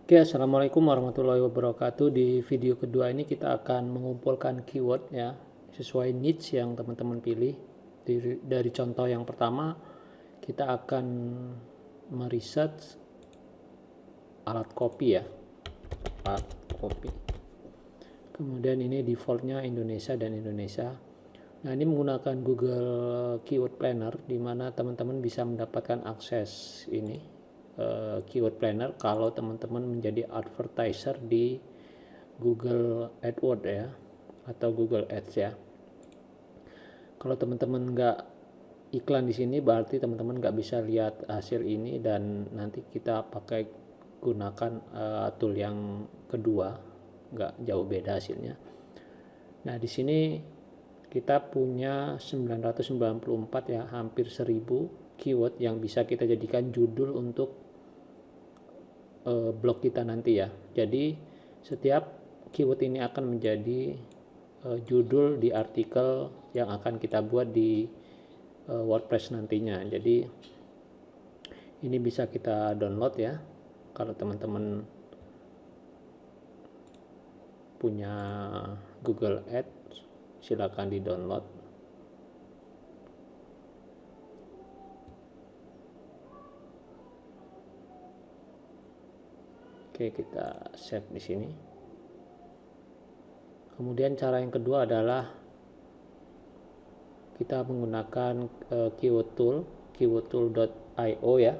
Oke, assalamualaikum warahmatullahi wabarakatuh. Di video kedua ini kita akan mengumpulkan keyword ya, sesuai niche yang teman-teman pilih. Dari contoh yang pertama, kita akan meriset alat kopi ya, alat kopi. Kemudian ini defaultnya Indonesia dan Indonesia. Nah, ini menggunakan Google Keyword Planner, di mana teman-teman bisa mendapatkan akses ini Keyword Planner kalau teman-teman menjadi advertiser di Google AdWords ya, atau Google Ads ya. Kalau teman-teman nggak iklan di sini, berarti teman-teman nggak bisa lihat hasil ini, dan nanti kita pakai gunakan tool yang kedua, nggak jauh beda hasilnya. Nah, di sini kita punya 994 ya, hampir 1000 keyword yang bisa kita jadikan judul untuk blog kita nanti ya. Jadi setiap keyword ini akan menjadi judul di artikel yang akan kita buat di WordPress nantinya. Jadi ini bisa kita download ya. Kalau teman-teman punya Google Ads, silakan di download. Oke, kita save di sini. Kemudian cara yang kedua adalah kita menggunakan keyword tool, keywordtool.io ya.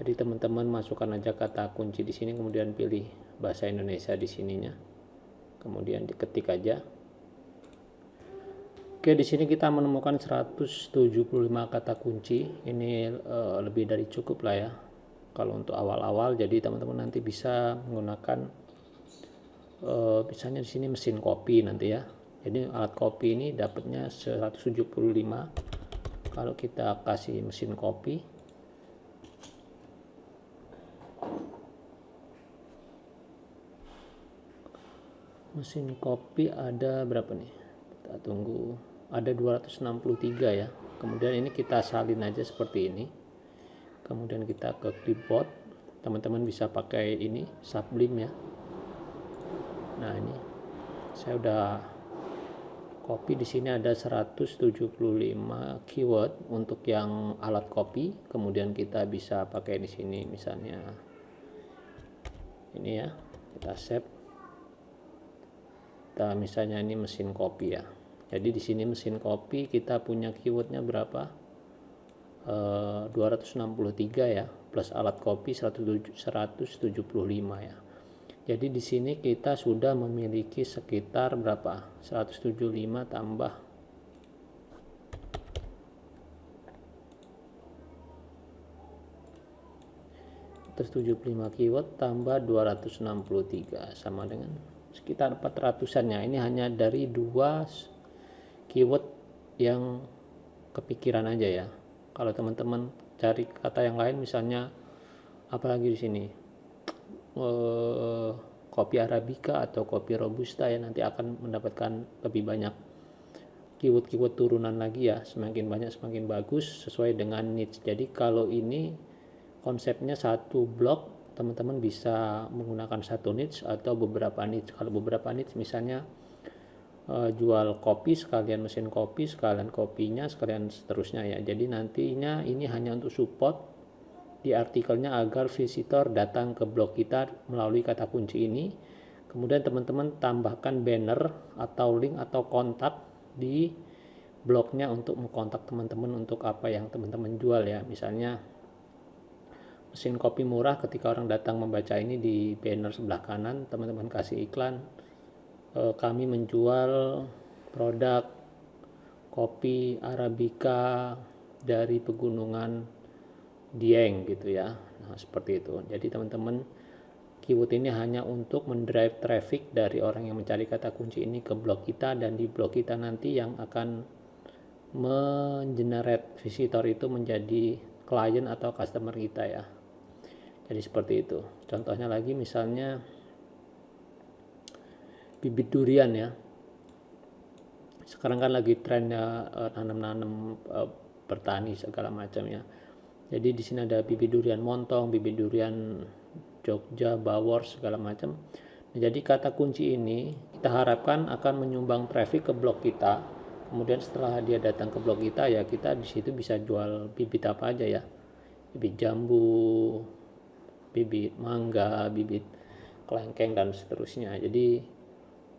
Jadi teman-teman masukkan aja kata kunci di sini, kemudian pilih bahasa Indonesia di sininya. Kemudian diketik aja. Oke, di sini kita menemukan 175 kata kunci. Ini lebih dari cukup lah ya kalau untuk awal-awal. Jadi teman-teman nanti bisa menggunakan misalnya di sini mesin kopi nanti ya. Jadi alat kopi ini dapatnya 175. Kalau kita kasih mesin kopi, ada berapa nih? Kita tunggu, ada 263 ya. Kemudian ini kita salin aja seperti ini. Kemudian kita ke clipboard. Teman-teman bisa pakai ini Sublime ya. Nah, ini saya udah copy. Di sini ada 175 keyword untuk yang alat copy. Kemudian kita bisa pakai di sini misalnya ini ya. Kita save. Kita misalnya ini mesin kopi ya. Jadi di sini mesin kopi kita punya keywordnya berapa? 263 ya, plus alat kopi 175 ya. Jadi di sini kita sudah memiliki sekitar berapa? 175 tambah 175 keyword tambah 263 sama dengan sekitar 400-an ya. Ini hanya dari dua keyword yang kepikiran aja ya. Kalau teman-teman cari kata yang lain, misalnya apalagi di sini kopi arabica atau kopi robusta ya, nanti akan mendapatkan lebih banyak keyword-keyword turunan lagi ya. Semakin banyak semakin bagus sesuai dengan niche. Jadi kalau ini konsepnya satu blog, teman-teman bisa menggunakan satu niche atau beberapa niche. Kalau beberapa niche misalnya jual kopi sekalian mesin kopi sekalian kopinya sekalian seterusnya ya. Jadi nantinya ini hanya untuk support di artikelnya agar visitor datang ke blog kita melalui kata kunci ini. Kemudian teman-teman tambahkan banner atau link atau kontak di blognya untuk mengkontak teman-teman untuk apa yang teman-teman jual ya. Misalnya mesin kopi murah, ketika orang datang membaca ini di banner sebelah kanan, teman-teman kasih iklan, kami menjual produk kopi arabica dari pegunungan Dieng gitu ya. Nah, seperti itu. Jadi teman-teman, keyword ini hanya untuk mendrive traffic dari orang yang mencari kata kunci ini ke blog kita, dan di blog kita nanti yang akan mengenerate visitor itu menjadi klien atau customer kita ya. Jadi seperti itu. Contohnya lagi misalnya bibit durian ya. Sekarang kan lagi trennya nanam-nanam bertani segala macam ya. Jadi di sini ada bibit durian montong, bibit durian Jogja, Bawor, segala macam. Nah, jadi kata kunci ini kita harapkan akan menyumbang traffic ke blog kita. Kemudian setelah dia datang ke blog kita, ya kita di situ bisa jual bibit apa aja ya, bibit jambu, bibit mangga, bibit kelengkeng, dan seterusnya. Jadi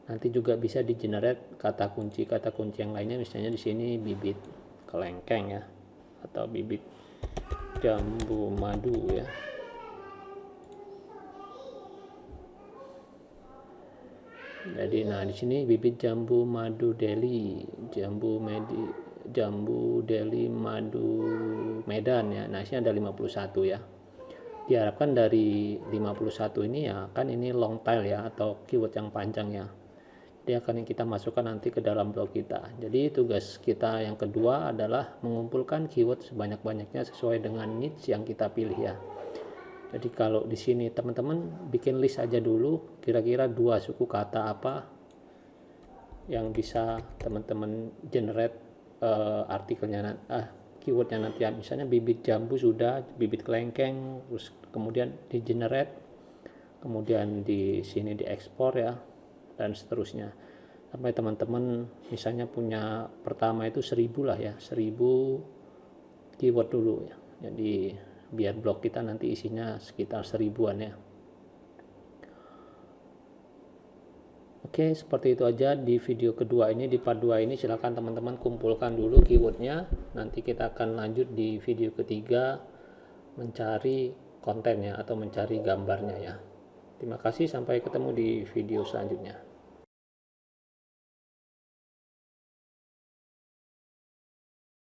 nanti juga bisa di generate kata kunci yang lainnya, misalnya di sini bibit kelengkeng ya, atau bibit jambu madu ya. Jadi nah di sini bibit jambu madu Delhi, jambu Delhi madu Medan ya. Nah, sini ada 51 ya. Diharapkan dari 51 ini ya, kan ini long tail ya, atau keyword yang panjang ya. Dia akan kita masukkan nanti ke dalam blog kita. Jadi tugas kita yang kedua adalah mengumpulkan keyword sebanyak-banyaknya sesuai dengan niche yang kita pilih ya. Jadi kalau di sini teman-teman bikin list aja dulu, kira-kira 2 suku kata apa yang bisa teman-teman generate artikelnya, keywordnya nanti ya. Misalnya bibit jambu sudah, bibit kelengkeng, terus kemudian di generate, kemudian di sini diekspor ya, dan seterusnya. Sampai teman-teman misalnya punya pertama itu 1000 lah ya, 1000 keyword dulu ya. Jadi biar blog kita nanti isinya sekitar 1000-an ya. Oke, seperti itu aja di video kedua ini. Di part 2 ini silahkan teman-teman kumpulkan dulu keywordnya. Nanti kita akan lanjut di video ketiga mencari kontennya atau mencari gambarnya ya. Terima kasih, sampai ketemu di video selanjutnya.